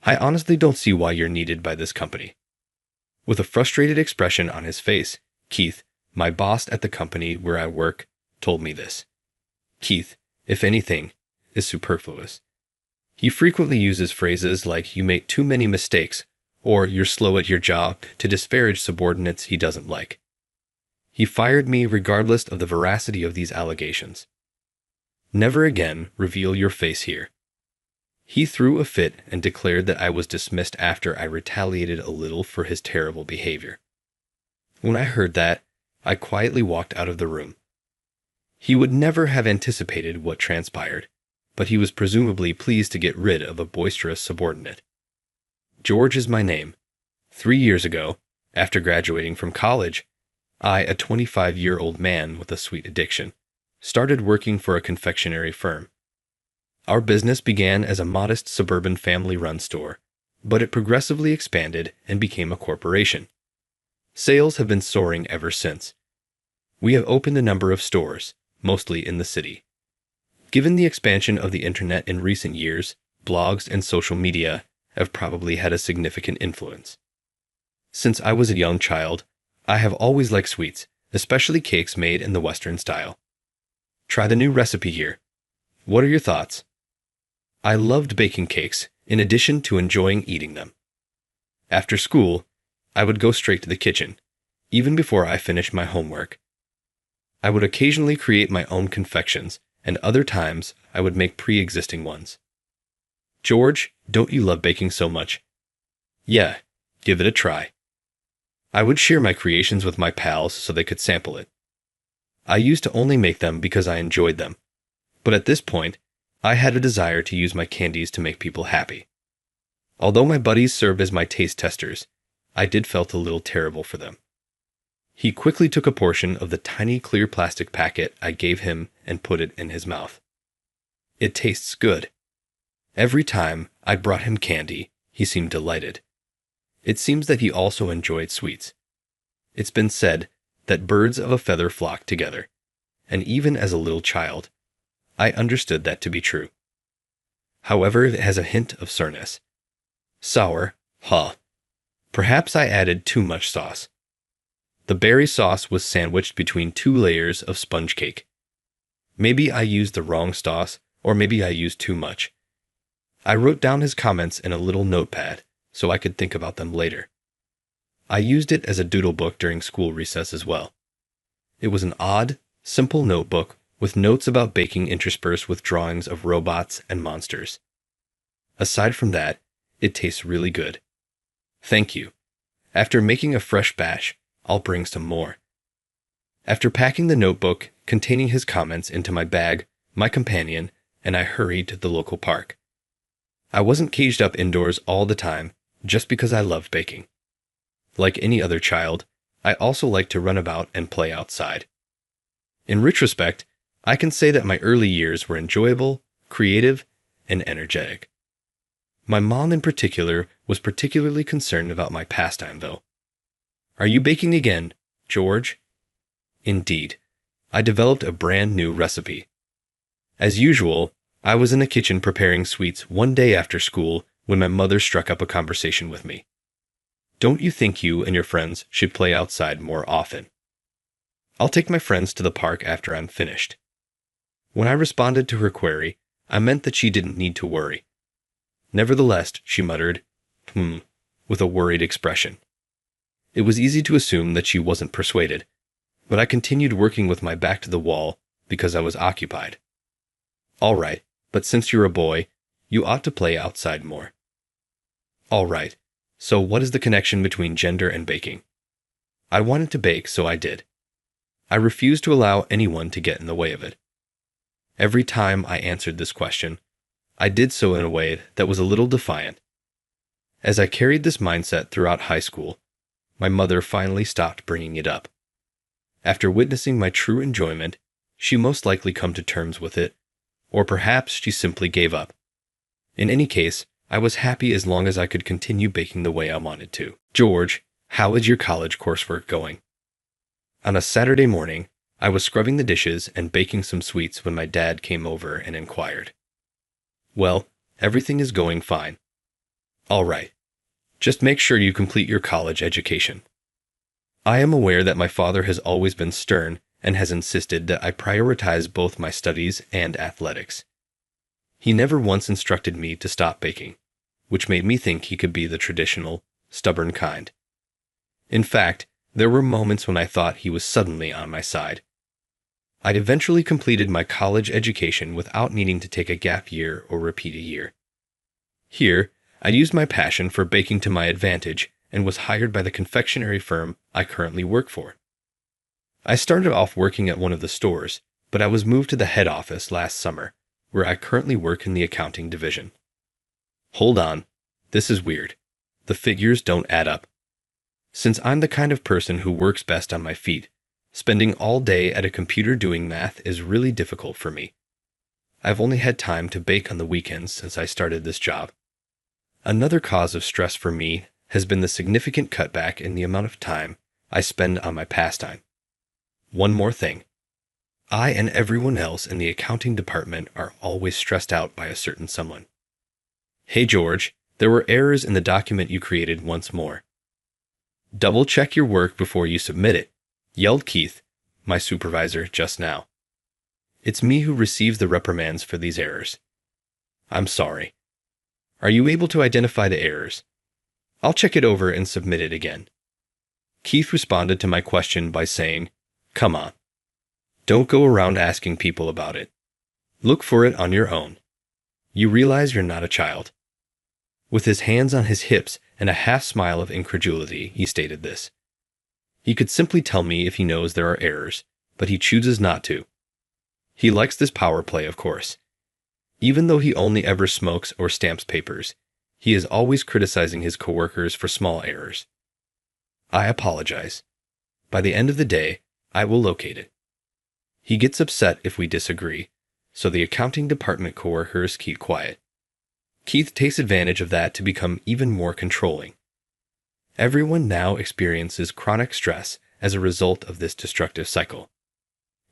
I honestly don't see why you're needed by this company." With a frustrated expression on his face, Keith, my boss at the company where I work, told me this. Keith, if anything, is superfluous. He frequently uses phrases like "you make too many mistakes" or "you're slow at your job" to disparage subordinates he doesn't like. He fired me regardless of the veracity of these allegations. "Never again reveal your face here." He threw a fit and declared that I was dismissed after I retaliated a little for his terrible behavior. When I heard that, I quietly walked out of the room. He would never have anticipated what transpired, but he was presumably pleased to get rid of a boisterous subordinate. George is my name. 3 years ago, after graduating from college, I, a 25-year-old man with a sweet addiction, started working for a confectionery firm. Our business began as a modest suburban family-run store, but it progressively expanded and became a corporation. Sales have been soaring ever since. We have opened a number of stores, mostly in the city. Given the expansion of the internet in recent years, blogs and social media have probably had a significant influence. Since I was a young child, I have always liked sweets, especially cakes made in the Western style. Try the new recipe here. What are your thoughts? I loved baking cakes, in addition to enjoying eating them. After school, I would go straight to the kitchen, even before I finished my homework. I would occasionally create my own confections, and other times I would make pre-existing ones. George, don't you love baking so much? Yeah, give it a try. I would share my creations with my pals so they could sample it. I used to only make them because I enjoyed them, but at this point, I had a desire to use my candies to make people happy. Although my buddies served as my taste testers, I did felt a little terrible for them. He quickly took a portion of the tiny clear plastic packet I gave him and put it in his mouth. It tastes good. Every time I brought him candy, he seemed delighted. It seems that he also enjoyed sweets. It's been said that birds of a feather flock together, and even as a little child, I understood that to be true. However, it has a hint of sourness. Sour, huh? Perhaps I added too much sauce. The berry sauce was sandwiched between 2 layers of sponge cake. Maybe I used the wrong sauce, or maybe I used too much. I wrote down his comments in a little notepad so I could think about them later. I used it as a doodle book during school recess as well. It was an odd, simple notebook with notes about baking interspersed with drawings of robots and monsters. Aside from that, it tastes really good. Thank you. After making a fresh batch, I'll bring some more. After packing the notebook containing his comments into my bag, my companion, and I hurried to the local park. I wasn't caged up indoors all the time just because I loved baking. Like any other child, I also liked to run about and play outside. In retrospect, I can say that my early years were enjoyable, creative, and energetic. My mom in particular was particularly concerned about my pastime, though. Are you baking again, George? Indeed. I developed a brand new recipe. As usual, I was in the kitchen preparing sweets one day after school when my mother struck up a conversation with me. Don't you think you and your friends should play outside more often? I'll take my friends to the park after I'm finished. When I responded to her query, I meant that she didn't need to worry. Nevertheless, she muttered, with a worried expression. It was easy to assume that she wasn't persuaded, but I continued working with my back to the wall because I was occupied. All right, but since you're a boy, you ought to play outside more. All right, so what is the connection between gender and baking? I wanted to bake, so I did. I refused to allow anyone to get in the way of it. Every time I answered this question, I did so in a way that was a little defiant. As I carried this mindset throughout high school, my mother finally stopped bringing it up. After witnessing my true enjoyment, she most likely come to terms with it, or perhaps she simply gave up. In any case, I was happy as long as I could continue baking the way I wanted to. George, how is your college coursework going? On a Saturday morning, I was scrubbing the dishes and baking some sweets when my dad came over and inquired. Well, everything is going fine. All right. Just make sure you complete your college education. I am aware that my father has always been stern and has insisted that I prioritize both my studies and athletics. He never once instructed me to stop baking, which made me think he could be the traditional, stubborn kind. In fact, there were moments when I thought he was suddenly on my side. I'd eventually completed my college education without needing to take a gap year or repeat a year. Here, I used my passion for baking to my advantage and was hired by the confectionery firm I currently work for. I started off working at one of the stores, but I was moved to the head office last summer, where I currently work in the accounting division. Hold on, this is weird. The figures don't add up. Since I'm the kind of person who works best on my feet, spending all day at a computer doing math is really difficult for me. I've only had time to bake on the weekends since I started this job. Another cause of stress for me has been the significant cutback in the amount of time I spend on my pastime. One more thing. I and everyone else in the accounting department are always stressed out by a certain someone. Hey George, there were errors in the document you created once more. Double check your work before you submit it, yelled Keith, my supervisor, just now. It's me who receives the reprimands for these errors. I'm sorry. Are you able to identify the errors? I'll check it over and submit it again. Keith responded to my question by saying, Come on. Don't go around asking people about it. Look for it on your own. You realize you're not a child. With his hands on his hips and a half smile of incredulity, he stated this. He could simply tell me if he knows there are errors, but he chooses not to. He likes this power play, of course. Even though he only ever smokes or stamps papers, he is always criticizing his coworkers for small errors. I apologize. By the end of the day, I will locate it. He gets upset if we disagree, so the accounting department coworkers keep quiet. Keith takes advantage of that to become even more controlling. Everyone now experiences chronic stress as a result of this destructive cycle.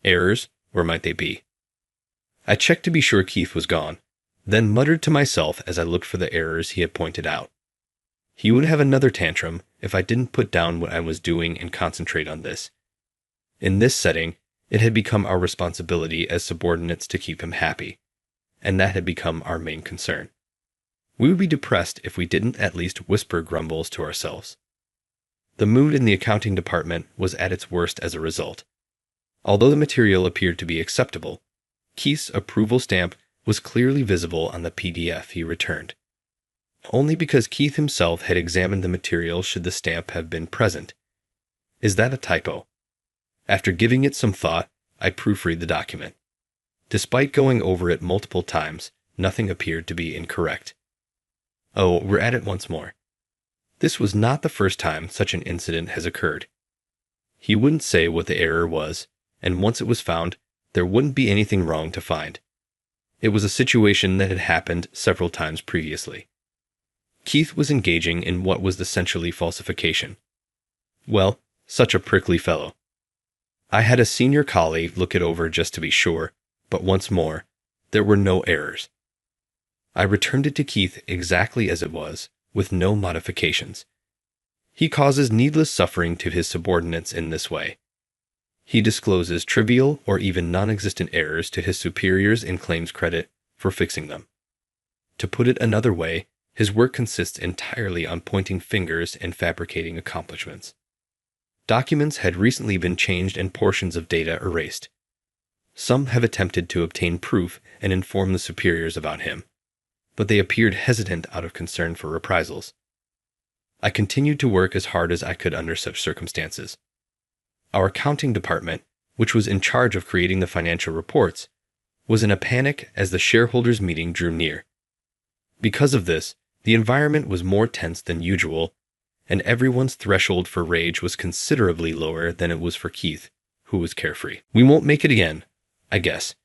Errors, where might they be? I checked to be sure Keith was gone, then muttered to myself as I looked for the errors he had pointed out. He would have another tantrum if I didn't put down what I was doing and concentrate on this. In this setting, it had become our responsibility as subordinates to keep him happy, and that had become our main concern. We would be depressed if we didn't at least whisper grumbles to ourselves. The mood in the accounting department was at its worst as a result. Although the material appeared to be acceptable, Keith's approval stamp was clearly visible on the PDF he returned. Only because Keith himself had examined the material should the stamp have been present. Is that a typo? After giving it some thought, I proofread the document. Despite going over it multiple times, nothing appeared to be incorrect. Oh, we're at it once more. This was not the first time such an incident has occurred. He wouldn't say what the error was, and once it was found, there wouldn't be anything wrong to find. It was a situation that had happened several times previously. Keith was engaging in what was essentially falsification. Well, such a prickly fellow. I had a senior colleague look it over just to be sure, but once more, there were no errors. I returned it to Keith exactly as it was, with no modifications. He causes needless suffering to his subordinates in this way. He discloses trivial or even non-existent errors to his superiors and claims credit for fixing them. To put it another way, his work consists entirely on pointing fingers and fabricating accomplishments. Documents had recently been changed and portions of data erased. Some have attempted to obtain proof and inform the superiors about him, but they appeared hesitant out of concern for reprisals. I continued to work as hard as I could under such circumstances. Our accounting department, which was in charge of creating the financial reports, was in a panic as the shareholders' meeting drew near. Because of this, the environment was more tense than usual, and everyone's threshold for rage was considerably lower than it was for Keith, who was carefree. We won't make it again, I guess.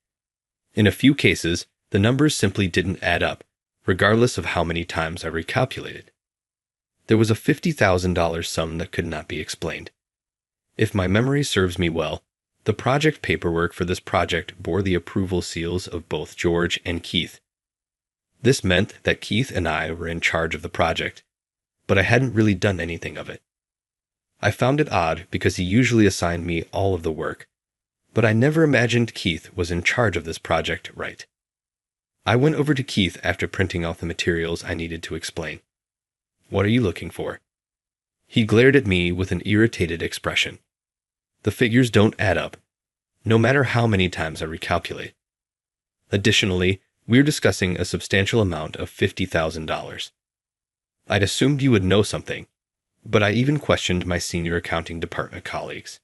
In a few cases, the numbers simply didn't add up, regardless of how many times I recalculated. There was a $50,000 sum that could not be explained. If my memory serves me well, the project paperwork for this project bore the approval seals of both George and Keith. This meant that Keith and I were in charge of the project, but I hadn't really done anything of it. I found it odd because he usually assigned me all of the work, but I never imagined Keith was in charge of this project, right? I went over to Keith after printing out the materials I needed to explain. What are you looking for? He glared at me with an irritated expression. The figures don't add up, no matter how many times I recalculate. Additionally, we're discussing a substantial amount of $50,000. I'd assumed you would know something, but I even questioned my senior accounting department colleagues.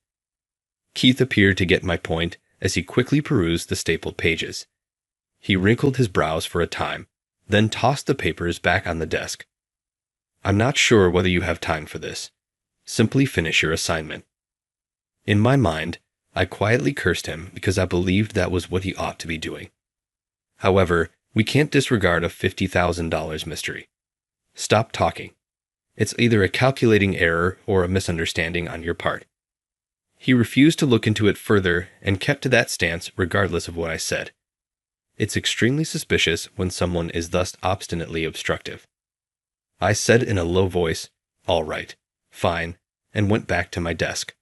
Keith appeared to get my point as he quickly perused the stapled pages. He wrinkled his brows for a time, then tossed the papers back on the desk. I'm not sure whether you have time for this. Simply finish your assignment. In my mind, I quietly cursed him because I believed that was what he ought to be doing. However, we can't disregard a $50,000 mystery. Stop talking. It's either a calculating error or a misunderstanding on your part. He refused to look into it further and kept to that stance regardless of what I said. It's extremely suspicious when someone is thus obstinately obstructive. I said in a low voice, "All right, fine," and went back to my desk.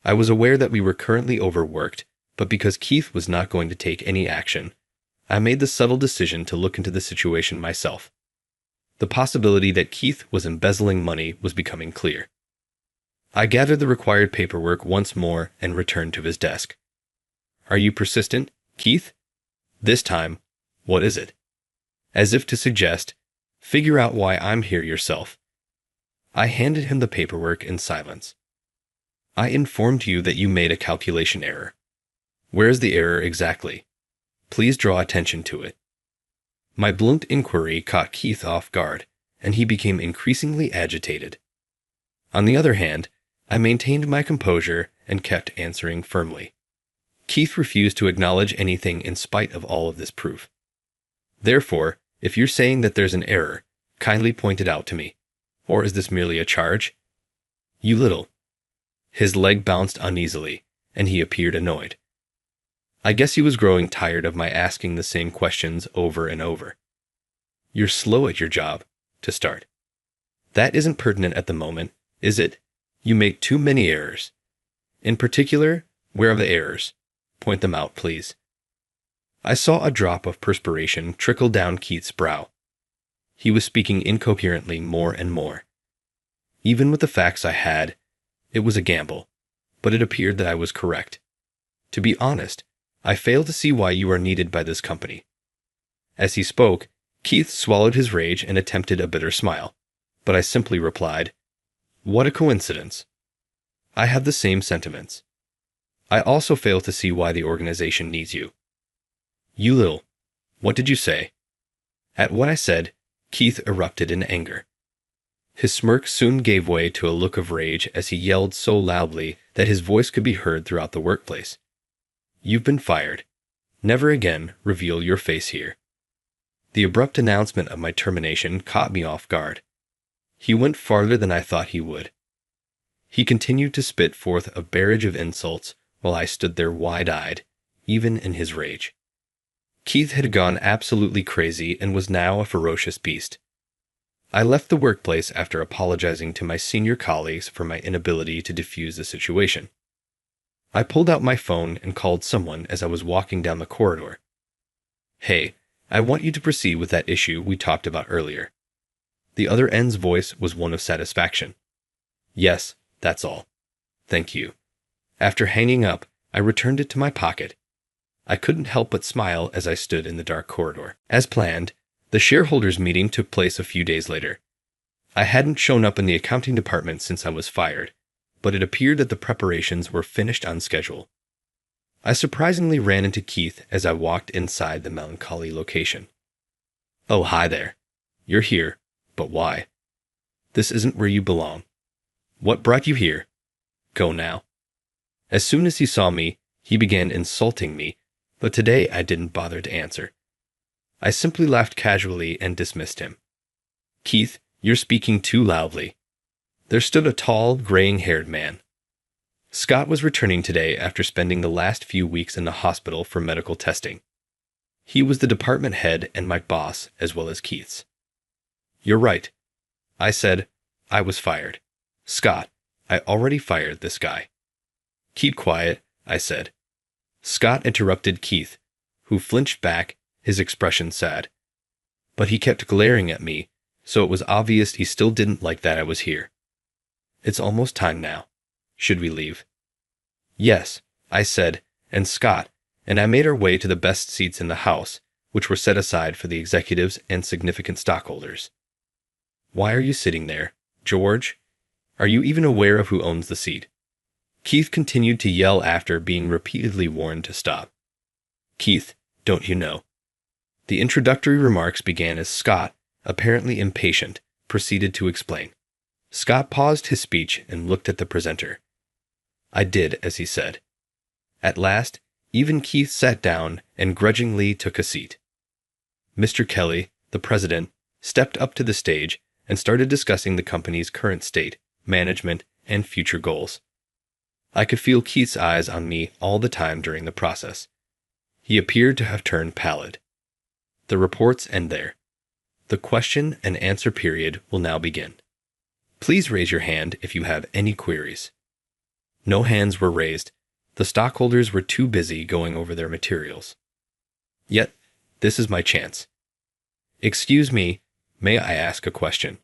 I was aware that we were currently overworked, but because Keith was not going to take any action, I made the subtle decision to look into the situation myself. The possibility that Keith was embezzling money was becoming clear. I gathered the required paperwork once more and returned to his desk. Are you persistent, Keith? This time, what is it? As if to suggest, figure out why I'm here yourself. I handed him the paperwork in silence. I informed you that you made a calculation error. Where is the error exactly? Please draw attention to it. My blunt inquiry caught Keith off guard, and he became increasingly agitated. On the other hand, I maintained my composure and kept answering firmly. Keith refused to acknowledge anything in spite of all of this proof. Therefore, if you're saying that there's an error, kindly point it out to me. Or is this merely a charge? You little. His leg bounced uneasily, and he appeared annoyed. I guess he was growing tired of my asking the same questions over and over. You're slow at your job, to start. That isn't pertinent at the moment, is it? You make too many errors. In particular, where are the errors? Point them out, please. I saw a drop of perspiration trickle down Keith's brow. He was speaking incoherently more and more. Even with the facts I had, it was a gamble, but it appeared that I was correct. To be honest, I fail to see why you are needed by this company. As he spoke, Keith swallowed his rage and attempted a bitter smile, but I simply replied, What a coincidence. I have the same sentiments. I also fail to see why the organization needs you. You little. What did you say? At what I said, Keith erupted in anger. His smirk soon gave way to a look of rage as he yelled so loudly that his voice could be heard throughout the workplace. You've been fired. Never again reveal your face here. The abrupt announcement of my termination caught me off guard. He went farther than I thought he would. He continued to spit forth a barrage of insults while I stood there wide-eyed, even in his rage. Keith had gone absolutely crazy and was now a ferocious beast. I left the workplace after apologizing to my senior colleagues for my inability to defuse the situation. I pulled out my phone and called someone as I was walking down the corridor. Hey, I want you to proceed with that issue we talked about earlier. The other end's voice was one of satisfaction. Yes, that's all. Thank you. After hanging up, I returned it to my pocket. I couldn't help but smile as I stood in the dark corridor. As planned, the shareholders' meeting took place a few days later. I hadn't shown up in the accounting department since I was fired, but it appeared that the preparations were finished on schedule. I surprisingly ran into Keith as I walked inside the melancholy location. Oh, hi there. You're here, but why? This isn't where you belong. What brought you here? Go now. As soon as he saw me, he began insulting me, but today I didn't bother to answer. I simply laughed casually and dismissed him. Keith, you're speaking too loudly. There stood a tall, graying-haired man. Scott was returning today after spending the last few weeks in the hospital for medical testing. He was the department head and my boss as well as Keith's. You're right. I said, I was fired. Scott, I already fired this guy. Keep quiet, I said. Scott interrupted Keith, who flinched back, his expression sad. But he kept glaring at me, so it was obvious he still didn't like that I was here. It's almost time now. Should we leave? Yes, I said, and Scott, and I made our way to the best seats in the house, which were set aside for the executives and significant stockholders. Why are you sitting there, George? Are you even aware of who owns the seat? Keith continued to yell after being repeatedly warned to stop. Keith, don't you know? The introductory remarks began as Scott, apparently impatient, proceeded to explain. Scott paused his speech and looked at the presenter. I did as he said. At last, even Keith sat down and grudgingly took a seat. Mr. Kelly, the president, stepped up to the stage and started discussing the company's current state, management, and future goals. I could feel Keith's eyes on me all the time during the process. He appeared to have turned pallid. The reports end there. The question and answer period will now begin. Please raise your hand if you have any queries. No hands were raised. The stockholders were too busy going over their materials. Yet, this is my chance. Excuse me, may I ask a question?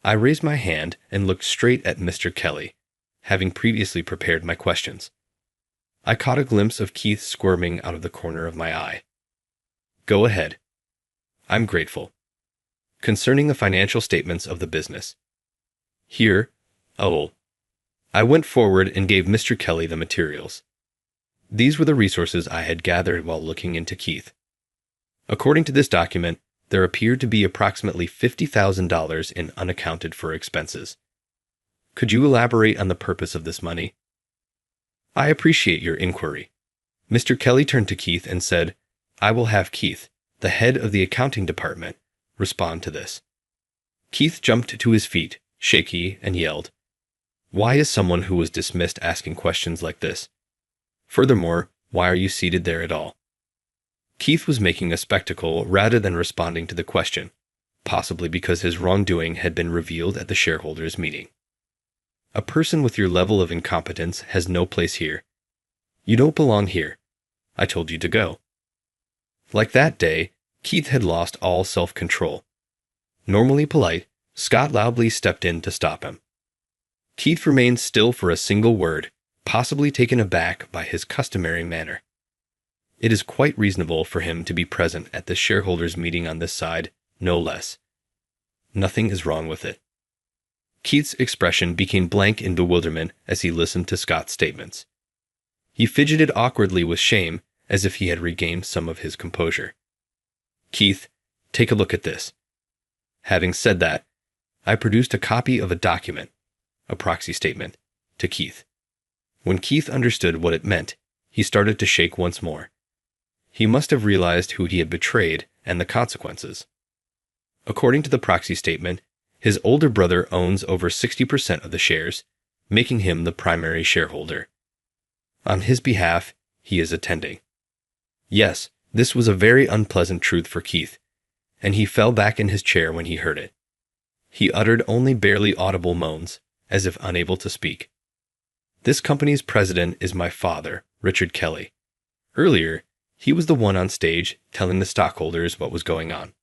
I raised my hand and looked straight at Mr. Kelly, having previously prepared my questions. I caught a glimpse of Keith squirming out of the corner of my eye. Go ahead. I'm grateful. Concerning the financial statements of the business. Here, I went forward and gave Mr. Kelly the materials. These were the resources I had gathered while looking into Keith. According to this document, there appeared to be approximately $50,000 in unaccounted for expenses. Could you elaborate on the purpose of this money? I appreciate your inquiry. Mr. Kelly turned to Keith and said, I will have Keith, the head of the accounting department, respond to this. Keith jumped to his feet, shaky, and yelled, Why is someone who was dismissed asking questions like this? Furthermore, why are you seated there at all? Keith was making a spectacle rather than responding to the question, possibly because his wrongdoing had been revealed at the shareholders' meeting. A person with your level of incompetence has no place here. You don't belong here. I told you to go. Like that day, Keith had lost all self-control. Normally polite, Scott loudly stepped in to stop him. Keith remained still for a single word, possibly taken aback by his customary manner. It is quite reasonable for him to be present at the shareholders' meeting on this side, no less. Nothing is wrong with it. Keith's expression became blank in bewilderment as he listened to Scott's statements. He fidgeted awkwardly with shame, as if he had regained some of his composure. Keith, take a look at this. Having said that, I produced a copy of a document, a proxy statement, to Keith. When Keith understood what it meant, he started to shake once more. He must have realized who he had betrayed and the consequences. According to the proxy statement, his older brother owns over 60% of the shares, making him the primary shareholder. On his behalf, he is attending. Yes, this was a very unpleasant truth for Keith, and he fell back in his chair when he heard it. He uttered only barely audible moans, as if unable to speak. This company's president is my father, Richard Kelly. Earlier, he was the one on stage telling the stockholders what was going on.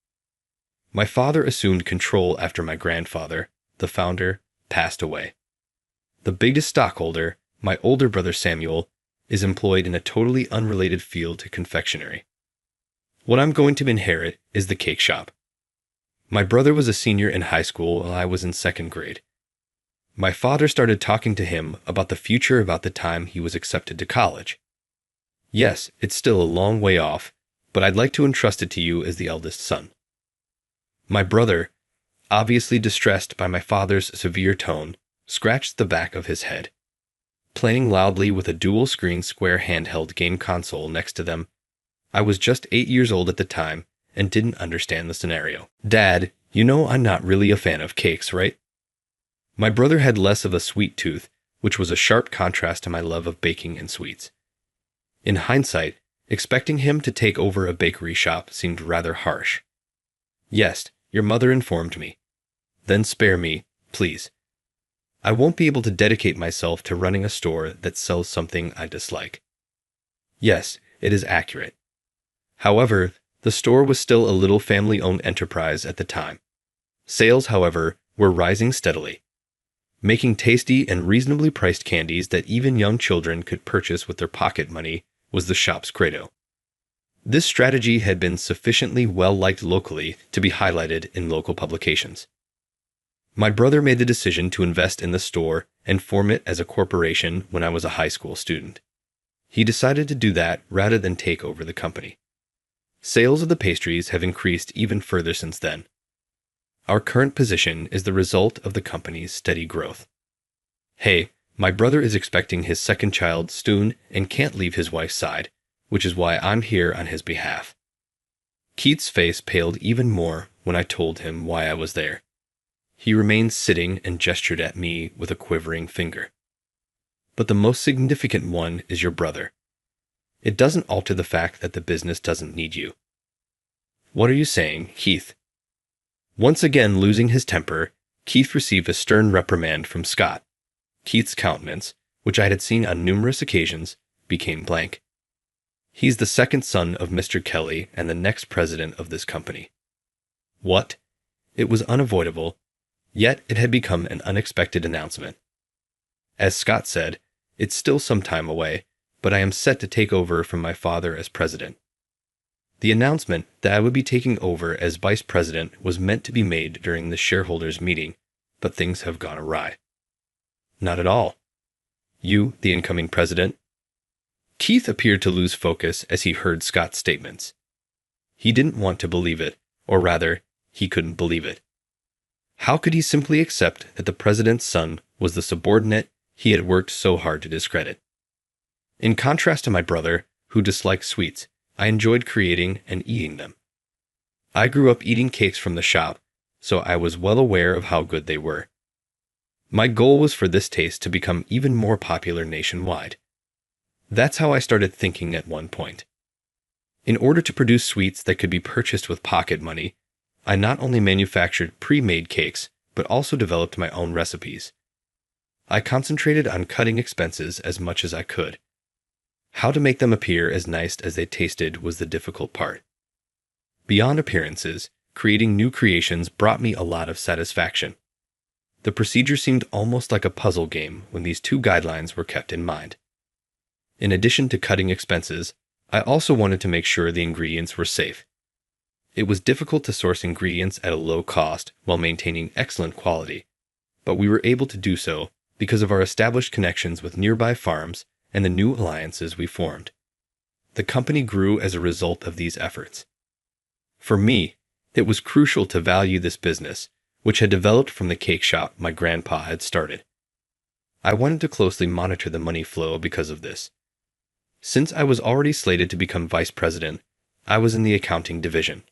My father assumed control after my grandfather, the founder, passed away. The biggest stockholder, my older brother Samuel, is employed in a totally unrelated field to confectionery. What I'm going to inherit is the cake shop. My brother was a senior in high school while I was in second grade. My father started talking to him about the future about the time he was accepted to college. Yes, it's still a long way off, but I'd like to entrust it to you as the eldest son. My brother, obviously distressed by my father's severe tone, scratched the back of his head. Playing loudly with a dual-screen square handheld game console next to them, I was just 8 years old at the time and didn't understand the scenario. Dad, you know I'm not really a fan of cakes, right? My brother had less of a sweet tooth, which was a sharp contrast to my love of baking and sweets. In hindsight, Expecting him to take over a bakery shop seemed rather harsh. Yes, your mother informed me. Then spare me, please. I won't be able to dedicate myself to running a store that sells something I dislike. Yes, it is accurate. However, the store was still a little family-owned enterprise at the time. Sales, however, were rising steadily. Making tasty and reasonably priced candies that even young children could purchase with their pocket money was the shop's credo. This strategy had been sufficiently well-liked locally to be highlighted in local publications. My brother made the decision to invest in the store and form it as a corporation when I was a high school student. He decided to do that rather than take over the company. Sales of the pastries have increased even further since then. Our current position is the result of the company's steady growth. Hey, my brother is expecting his second child soon and can't leave his wife's side, which is why I'm here on his behalf. Keith's face paled even more when I told him why I was there. He remained sitting and gestured at me with a quivering finger. But the most significant one is your brother. It doesn't alter the fact that the business doesn't need you. What are you saying, Keith? Once again losing his temper, Keith received a stern reprimand from Scott. Keith's countenance, which I had seen on numerous occasions, became blank. He's the second son of Mr. Kelly and the next president of this company. What? It was unavoidable, yet it had become an unexpected announcement. As Scott said, it's still some time away, but I am set to take over from my father as president. The announcement that I would be taking over as vice president was meant to be made during the shareholders' meeting, but things have gone awry. Not at all. You, the incoming president? Keith appeared to lose focus as he heard Scott's statements. He didn't want to believe it, or rather, he couldn't believe it. How could he simply accept that the president's son was the subordinate he had worked so hard to discredit? In contrast to my brother, who disliked sweets, I enjoyed creating and eating them. I grew up eating cakes from the shop, so I was well aware of how good they were. My goal was for this taste to become even more popular nationwide. That's how I started thinking at one point. In order to produce sweets that could be purchased with pocket money, I not only manufactured pre-made cakes, but also developed my own recipes. I concentrated on cutting expenses as much as I could. How to make them appear as nice as they tasted was the difficult part. Beyond appearances, creating new creations brought me a lot of satisfaction. The procedure seemed almost like a puzzle game when these two guidelines were kept in mind. In addition to cutting expenses, I also wanted to make sure the ingredients were safe. It was difficult to source ingredients at a low cost while maintaining excellent quality, but we were able to do so because of our established connections with nearby farms and the new alliances we formed. The company grew as a result of these efforts. For me, it was crucial to value this business, which had developed from the cake shop my grandpa had started. I wanted to closely monitor the money flow because of this. Since I was already slated to become vice president, I was in the accounting division.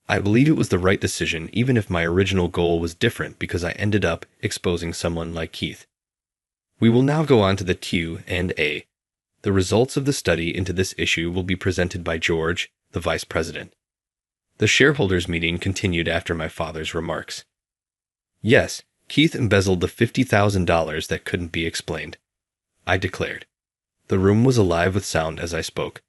I believe it was the right decision even if my original goal was different because I ended up exposing someone like Keith. We will now go on to the Q&A. The results of the study into this issue will be presented by George, the vice president. The shareholders' meeting continued after my father's remarks. Yes, Keith embezzled the $50,000 that couldn't be explained, I declared. The room was alive with sound as I spoke.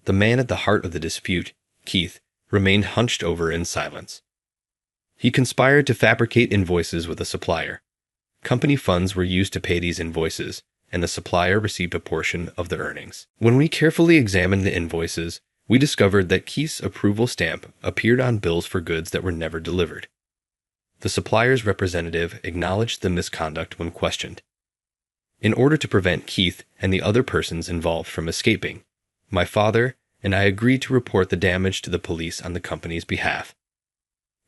The man at the heart of the dispute, Keith, remained hunched over in silence. He conspired to fabricate invoices with a supplier. Company funds were used to pay these invoices, and the supplier received a portion of the earnings. When we carefully examined the invoices, we discovered that Keith's approval stamp appeared on bills for goods that were never delivered. The supplier's representative acknowledged the misconduct when questioned. In order to prevent Keith and the other persons involved from escaping, my father and I agreed to report the damage to the police on the company's behalf.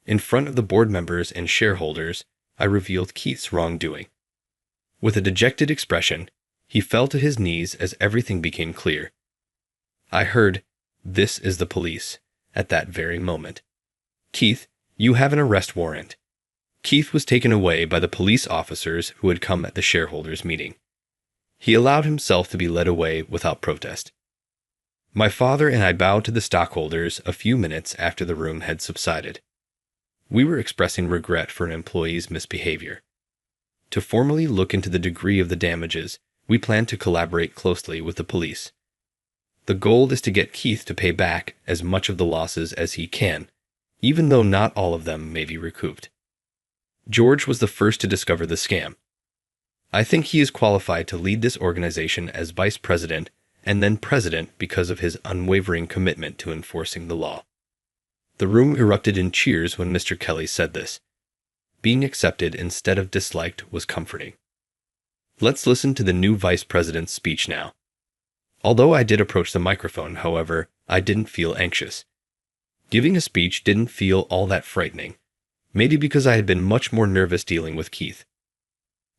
In front of the board members and shareholders, I revealed Keith's wrongdoing. With a dejected expression, he fell to his knees as everything became clear. I heard, "This is the police," at that very moment. "Keith, you have an arrest warrant." Keith was taken away by the police officers who had come at the shareholders' meeting. He allowed himself to be led away without protest. My father and I bowed to the stockholders a few minutes after the room had subsided. We were expressing regret for an employee's misbehavior. To formally look into the degree of the damages, we plan to collaborate closely with the police. The goal is to get Keith to pay back as much of the losses as he can, even though not all of them may be recouped. George was the first to discover the scam. I think he is qualified to lead this organization as vice president and then president because of his unwavering commitment to enforcing the law. The room erupted in cheers when Mr. Kelly said this. Being accepted instead of disliked was comforting. Let's listen to the new vice president's speech now. Although I did approach the microphone, however, I didn't feel anxious. Giving a speech didn't feel all that frightening, maybe because I had been much more nervous dealing with Keith.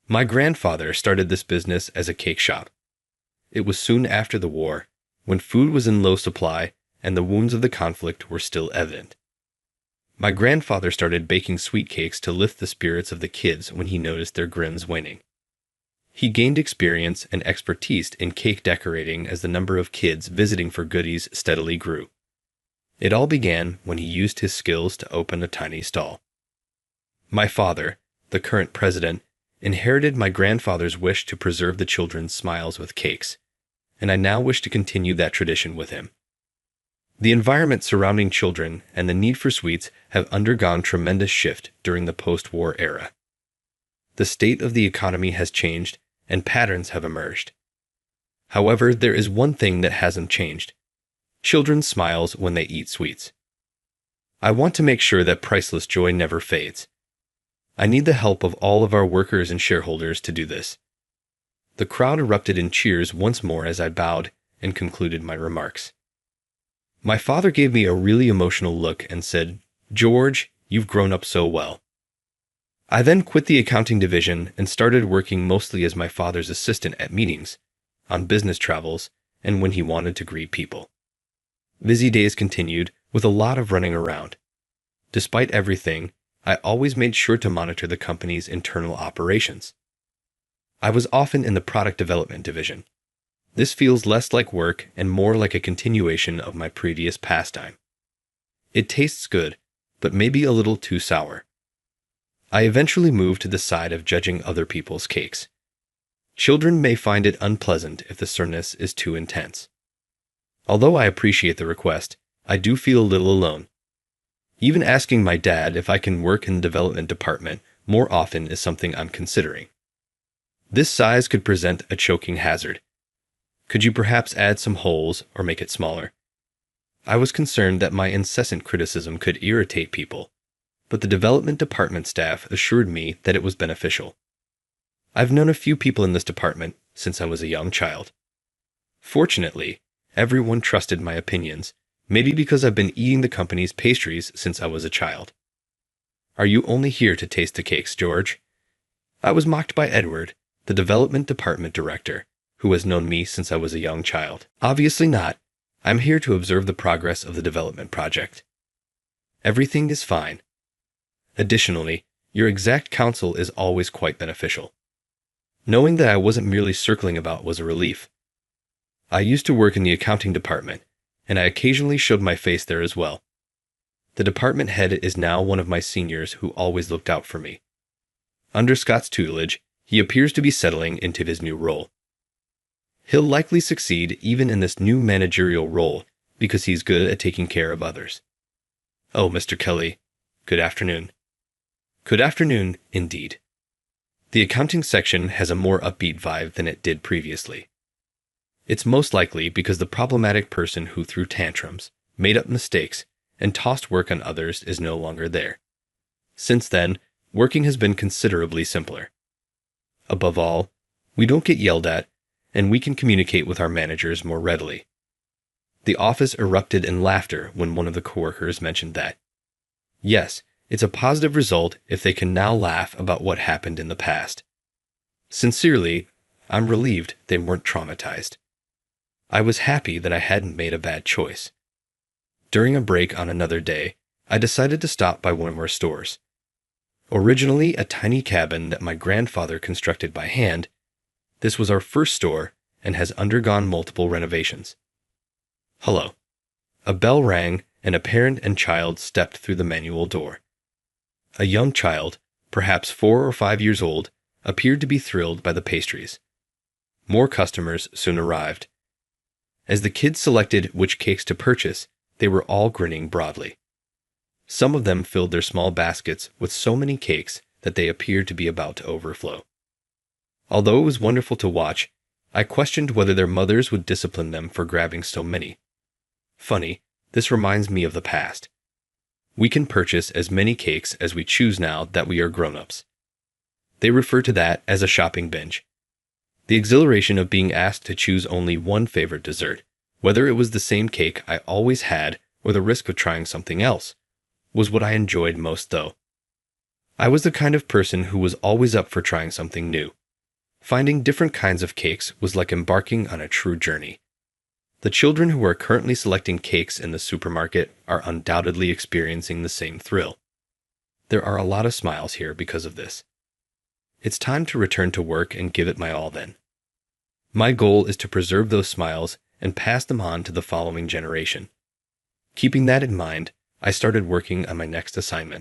My grandfather started this business as a cake shop. It was soon after the war, when food was in low supply and the wounds of the conflict were still evident. My grandfather started baking sweet cakes to lift the spirits of the kids when he noticed their grins waning. He gained experience and expertise in cake decorating as the number of kids visiting for goodies steadily grew. It all began when he used his skills to open a tiny stall. My father, the current president, inherited my grandfather's wish to preserve the children's smiles with cakes, and I now wish to continue that tradition with him. The environment surrounding children and the need for sweets have undergone tremendous shift during the post-war era. The state of the economy has changed and patterns have emerged. However, there is one thing that hasn't changed. Children smiles when they eat sweets. I want to make sure that priceless joy never fades. I need the help of all of our workers and shareholders to do this. The crowd erupted in cheers once more as I bowed and concluded my remarks. My father gave me a really emotional look and said, "George, you've grown up so well." I then quit the accounting division and started working mostly as my father's assistant at meetings, on business travels, and when he wanted to greet people. Busy days continued, with a lot of running around. Despite everything, I always made sure to monitor the company's internal operations. I was often in the product development division. This feels less like work and more like a continuation of my previous pastime. It tastes good, but maybe a little too sour. I eventually moved to the side of judging other people's cakes. Children may find it unpleasant if the sourness is too intense. Although I appreciate the request, I do feel a little alone. Even asking my dad if I can work in the development department more often is something I'm considering. This size could present a choking hazard. Could you perhaps add some holes or make it smaller? I was concerned that my incessant criticism could irritate people, but the development department staff assured me that it was beneficial. I've known a few people in this department since I was a young child. Fortunately, everyone trusted my opinions, maybe because I've been eating the company's pastries since I was a child. Are you only here to taste the cakes, George? I was mocked by Edward, the development department director, who has known me since I was a young child. Obviously not. I'm here to observe the progress of the development project. Everything is fine. Additionally, your exact counsel is always quite beneficial. Knowing that I wasn't merely circling about was a relief. I used to work in the accounting department, and I occasionally showed my face there as well. The department head is now one of my seniors who always looked out for me. Under Scott's tutelage, he appears to be settling into his new role. He'll likely succeed even in this new managerial role because he's good at taking care of others. Oh, Mr. Kelly, good afternoon. Good afternoon, indeed. The accounting section has a more upbeat vibe than it did previously. It's most likely because the problematic person who threw tantrums, made up mistakes, and tossed work on others is no longer there. Since then, working has been considerably simpler. Above all, we don't get yelled at, and we can communicate with our managers more readily. The office erupted in laughter when one of the coworkers mentioned that. Yes, it's a positive result if they can now laugh about what happened in the past. Sincerely, I'm relieved they weren't traumatized. I was happy that I hadn't made a bad choice. During a break on another day, I decided to stop by one of our stores. Originally a tiny cabin that my grandfather constructed by hand, this was our first store and has undergone multiple renovations. Hello. A bell rang, and a parent and child stepped through the manual door. A young child, perhaps 4 or 5 years old, appeared to be thrilled by the pastries. More customers soon arrived. As the kids selected which cakes to purchase, they were all grinning broadly. Some of them filled their small baskets with so many cakes that they appeared to be about to overflow. Although it was wonderful to watch, I questioned whether their mothers would discipline them for grabbing so many. Funny, this reminds me of the past. We can purchase as many cakes as we choose now that we are grown-ups. They refer to that as a shopping binge. The exhilaration of being asked to choose only one favorite dessert, whether it was the same cake I always had or the risk of trying something else, was what I enjoyed most though. I was the kind of person who was always up for trying something new. Finding different kinds of cakes was like embarking on a true journey. The children who are currently selecting cakes in the supermarket are undoubtedly experiencing the same thrill. There are a lot of smiles here because of this. It's time to return to work and give it my all then. My goal is to preserve those smiles and pass them on to the following generation. Keeping that in mind, I started working on my next assignment.